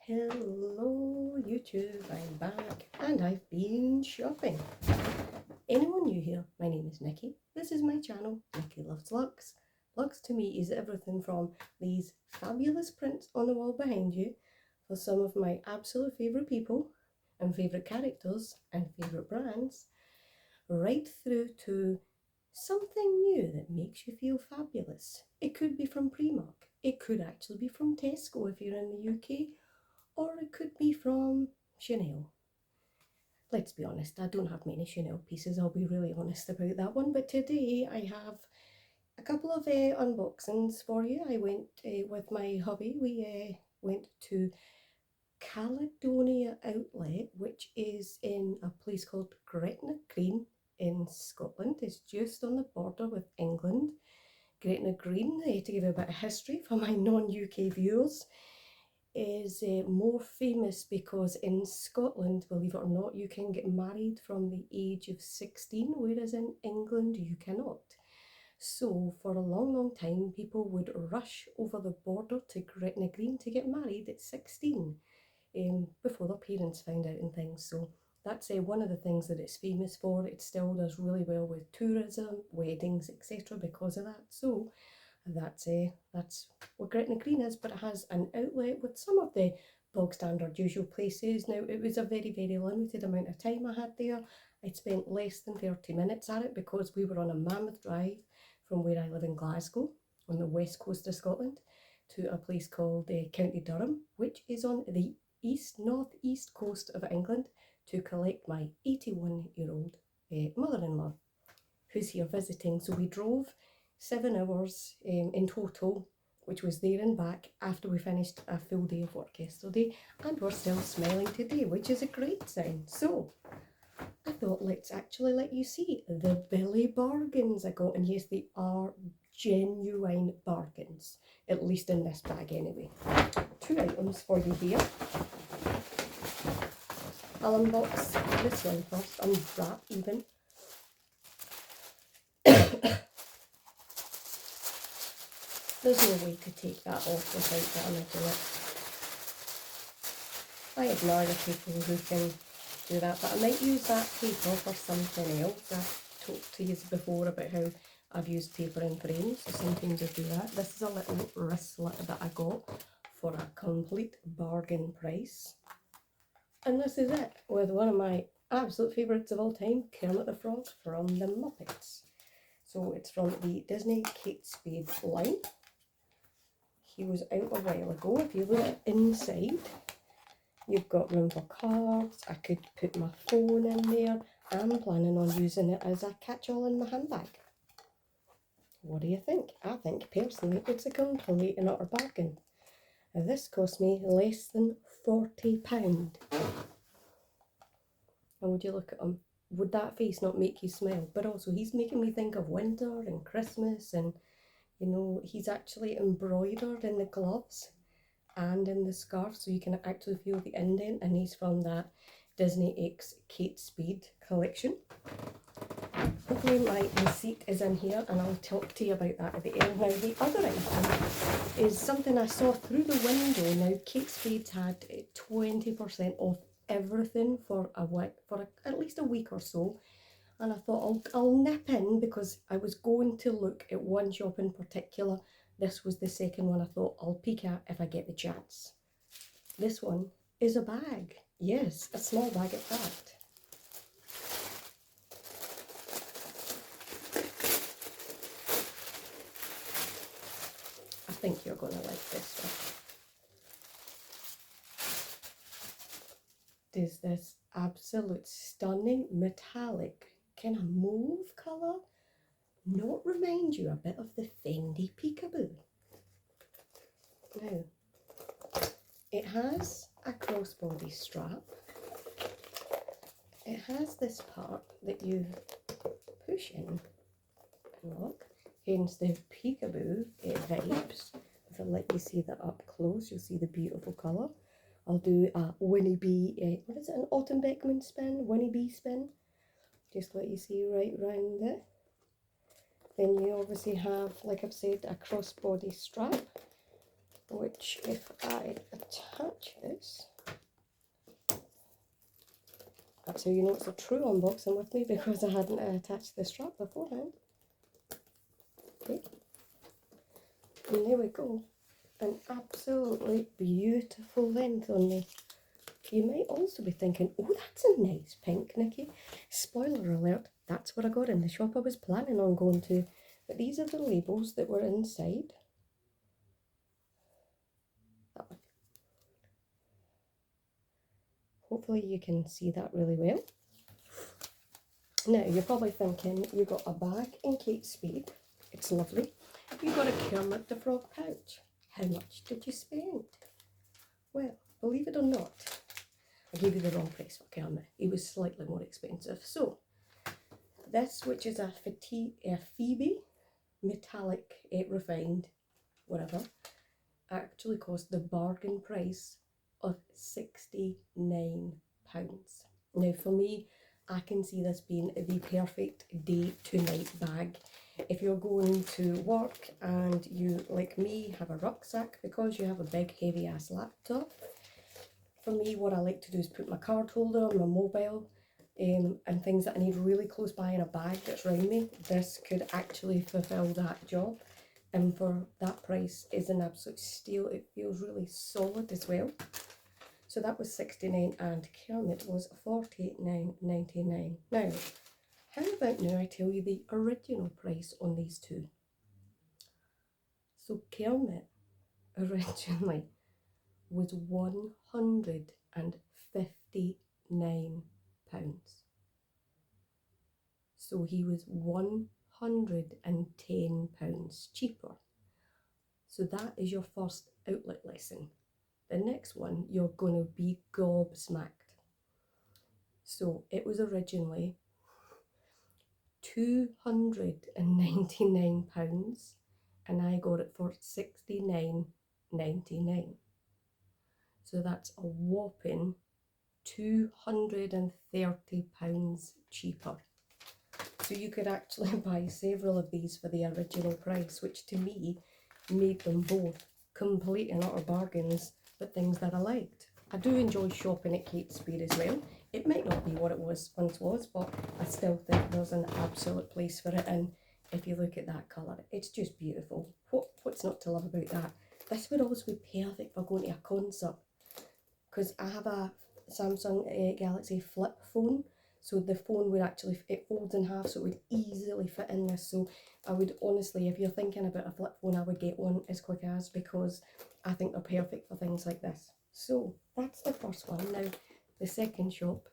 Hello YouTube, I'm back and I've been shopping. Anyone new here? My name is Nikki. This is my channel, Nikki Loves Luxe. Luxe to me is everything from these fabulous prints on the wall behind you for some of my absolute favourite people and favourite characters and favourite brands, right through to something new that makes you feel fabulous. It could be from Primark, it could actually be from Tesco if you're in the UK, or it could be from Chanel. Let's be honest, I don't have many Chanel pieces, I'll be really honest about that one, but today I have a couple of unboxings for you. I went with my hubby, we went to Caledonia Outlet, which is in a place called Gretna Green in Scotland. It's just on the border with England. Gretna Green, to give a bit of history for my non-UK viewers, is more famous because in Scotland, believe it or not, you can get married from the age of 16, whereas in England you cannot. So for a long time people would rush over the border to Gretna Green to get married at 16 before their parents found out and things. So that's one of the things that it's famous for. It still does really well with tourism, weddings, etc. because of that. So that's what Gretna Green is, but it has an outlet with some of the bog standard usual places. Now it was a very limited amount of time I had there. I'd spent less than 30 minutes at it because we were on a mammoth drive from where I live in Glasgow on the west coast of Scotland to a place called County Durham, which is on the northeast coast of England, to collect my 81-year-old mother-in-law who's here visiting. So we drove 7 hours in total, which was there and back after we finished a full day of work yesterday, and we're still smiling today, which is a great sign. So I thought let's actually let you see the Billy bargains I got, and yes, they are genuine bargains, at least in this bag anyway. 2 items for you here. I'll unbox this one first, unwrap even. There's no way to take that off without damaging it. I admire the people who can do that, but I might use that paper for something else. I've talked to you before about how I've used paper in frames, so sometimes I do that. This is a little wristlet that I got for a complete bargain price. And this is it, with one of my absolute favourites of all time, Kermit the Frog from the Muppets. So it's from the Disney Kate Spade line. He was out a while ago. If you look inside, you've got room for cards. I could put my phone in there. I'm planning on using it as a catch-all in my handbag. What do you think? I think personally it's a complete and utter bargain. Now, this cost me less than £40. And would you look at him? Would that face not make you smile? But also, he's making me think of winter and Christmas, and you know, he's actually embroidered in the gloves and in the scarf, so you can actually feel the indent, and he's from that Disney X Kate Spade collection. Hopefully my receipt is in here and I'll talk to you about that at the end. Now the other item is something I saw through the window. Now Kate Spade had 20% off everything for a week, for at least a week or so. And I thought I'll nip in because I was going to look at one shop in particular. This was the second one I thought I'll peek at if I get the chance. This one is a bag. Yes, a small bag at that. I think you're going to like this one. Does this absolute stunning metallic kind of mauve colour not remind you a bit of the Fendi Peekaboo? Now, it has a crossbody strap. It has this part that you push in and lock, hence the Peekaboo vibes. If I let you see that up close, you'll see the beautiful colour. I'll do a Winnie B, what is it, an Autumn Beckman spin, Winnie B spin. Just let you see right round it. Then you obviously have, like I've said, a crossbody strap which if I attach this, that's how you know it's a true unboxing with me, because I hadn't attached the strap beforehand. Okay, and there we go. An absolutely beautiful length on me. You might also be thinking, oh, that's a nice pink, Nikki. Spoiler alert, that's what I got in the shop I was planning on going to. But these are the labels that were inside. That one. Hopefully you can see that really well. Now, you're probably thinking, you got a bag in Kate Spade. It's lovely. You got a Kermit the Frog pouch. How much did you spend? Well, believe it or not, I gave you the wrong price for Kermit. He was slightly more expensive. So, this, which is a Phoebe metallic, refined, whatever, actually cost the bargain price of £69. Now, for me, I can see this being the perfect day to night bag. If you're going to work and you, like me, have a rucksack because you have a big heavy ass laptop. For me, what I like to do is put my card holder, my mobile, and things that I need really close by in a bag that's around me. This could actually fulfill that job, and for that price is an absolute steal. It feels really solid as well. So that was $69 and Kermit was $49.99. Now, how about now I tell you the original price on these two? So Kermit originally was £159. So he was £110 cheaper. So that is your first outlet lesson. The next one, you're going to be gobsmacked. So it was originally £299 and I got it for $69.99. So that's a whopping £230 cheaper. So you could actually buy several of these for the original price, which to me made them both complete and utter bargains, but things that I liked. I do enjoy shopping at Kate Spade as well. It might not be what it once was, but I still think there's an absolute place for it. And if you look at that colour, it's just beautiful. What's not to love about that? This would also be perfect for going to a concert, because I have a Samsung Galaxy flip phone. So the phone would actually, it folds in half, so it would easily fit in this. So I would honestly, if you're thinking about a flip phone, I would get one as quick as, because I think they're perfect for things like this. So that's the first one. Now, the second shop,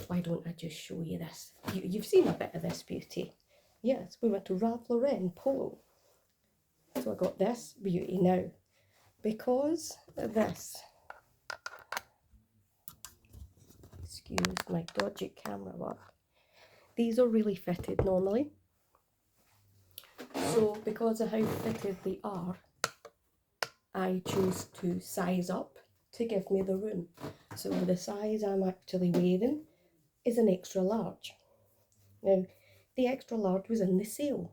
why don't I just show you this? You've seen a bit of this beauty. Yes, we went to Ralph Lauren Polo. So I got this beauty now. Because this, excuse my dodgy camera work, these are really fitted normally. So because of how fitted they are, I chose to size up to give me the room. So the size I'm actually wearing is an extra large. Now, the extra large was in the sale.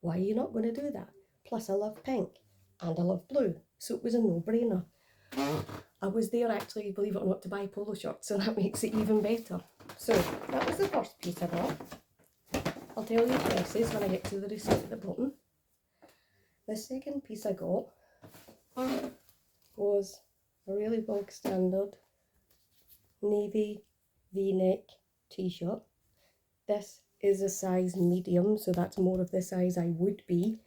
Why are you not going to do that? Plus I love pink and I love blue, so it was a no-brainer. I was there actually, believe it or not, to buy polo shirts, so that makes it even better. So that was the first piece I bought. I'll tell you prices when I get to the receipt at the bottom. The second piece I got was a really bog standard navy v-neck t-shirt. This is a size medium, so that's more of the size I would be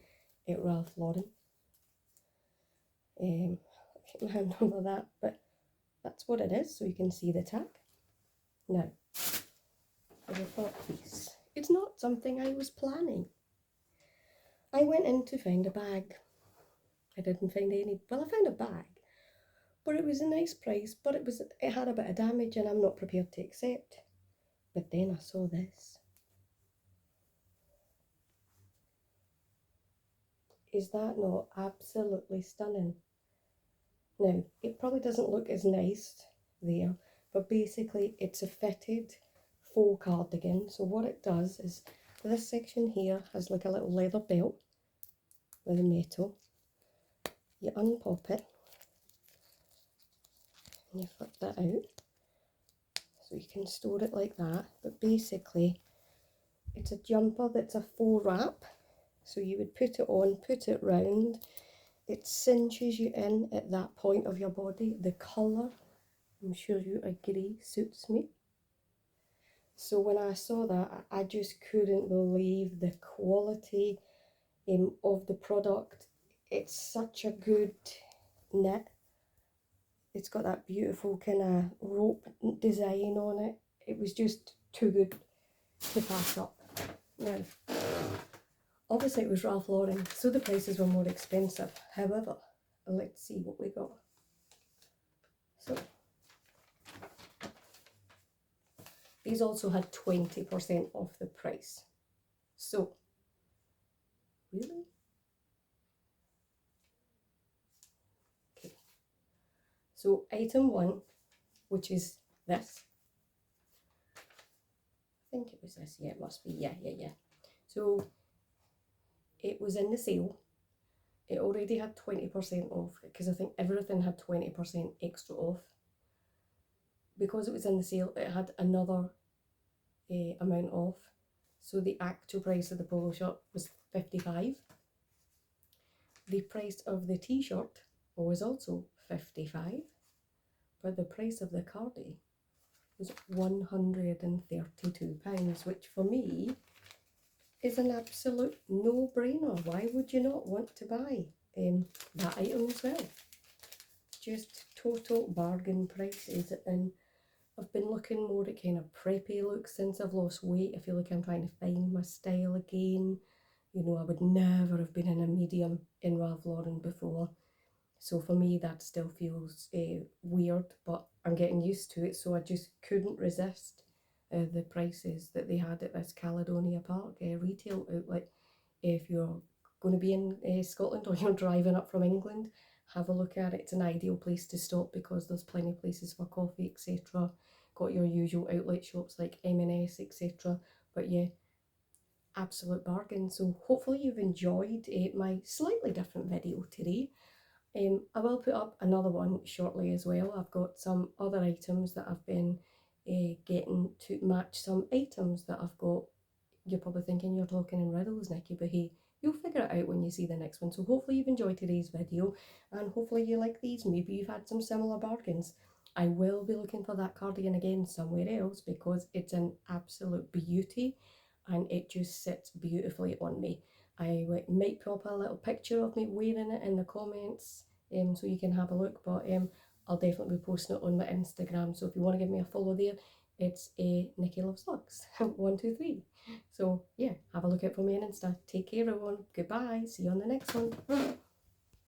at Ralph Lauren. I keep my hand over that, but that's what it is, so you can see the tag. Now, the third piece. It's not something I was planning. I went in to find a bag. I didn't find any, well, I found a bag, but it was a nice price, but it had a bit of damage and I'm not prepared to accept. But then I saw this. Is that not absolutely stunning? Now, it probably doesn't look as nice there, but basically it's a fitted faux cardigan. So what it does is, this section here has like a little leather belt with a metal, You unpop it and you flip that out. So you can store it like that. But basically, it's a jumper that's a faux wrap. So you would put it on, put it round. It cinches you in at that point of your body. The colour, I'm sure you agree, suits me. So when I saw that, I just couldn't believe the quality of the product. It's such a good knit. It's got that beautiful kind of rope design on it. It was just too good to pass up. Now, obviously it was Ralph Lauren, so the prices were more expensive. However, let's see what we got. So, these also had 20% off the price. So, really? Okay. So, item 1, which is this. I think it was this. Yeah, it must be. Yeah. So, it was in the sale. It already had 20% off because I think everything had 20% extra off. Because it was in the sale, it had another amount off. So the actual price of the polo shirt was $55. The price of the t-shirt was also $55, but the price of the cardi was £132, which for me is an absolute no-brainer. Why would you not want to buy that item as well? Just total bargain prices. And I've been looking more at kind of preppy looks since I've lost weight. I feel like I'm trying to find my style again. You know, I would never have been in a medium in Ralph Lauren before. So for me, that still feels weird, but I'm getting used to it. So I just couldn't resist the prices that they had at this Caledonia Park retail outlet. If you're going to be in Scotland or you're driving up from England, have a look at it. It's an ideal place to stop because there's plenty of places for coffee, etc. Got your usual outlet shops like M&S, etc. But yeah, absolute bargain. So hopefully you've enjoyed my slightly different video today. I will put up another one shortly as well. I've got some other items that I've been getting to match some items that I've got. You're probably thinking you're talking in riddles, Nikki, but hey, you'll figure it out when you see the next one. So hopefully you've enjoyed today's video and hopefully you like these. Maybe you've had some similar bargains. I will be looking for that cardigan again somewhere else because it's an absolute beauty and it just sits beautifully on me. I might pop a little picture of me wearing it in the comments so you can have a look, but I'll definitely be posting it on my Instagram. So if you want to give me a follow there, it's Nikki Loves Socks 123. So yeah, have a look out for me on Insta. Take care everyone. Goodbye. See you on the next one.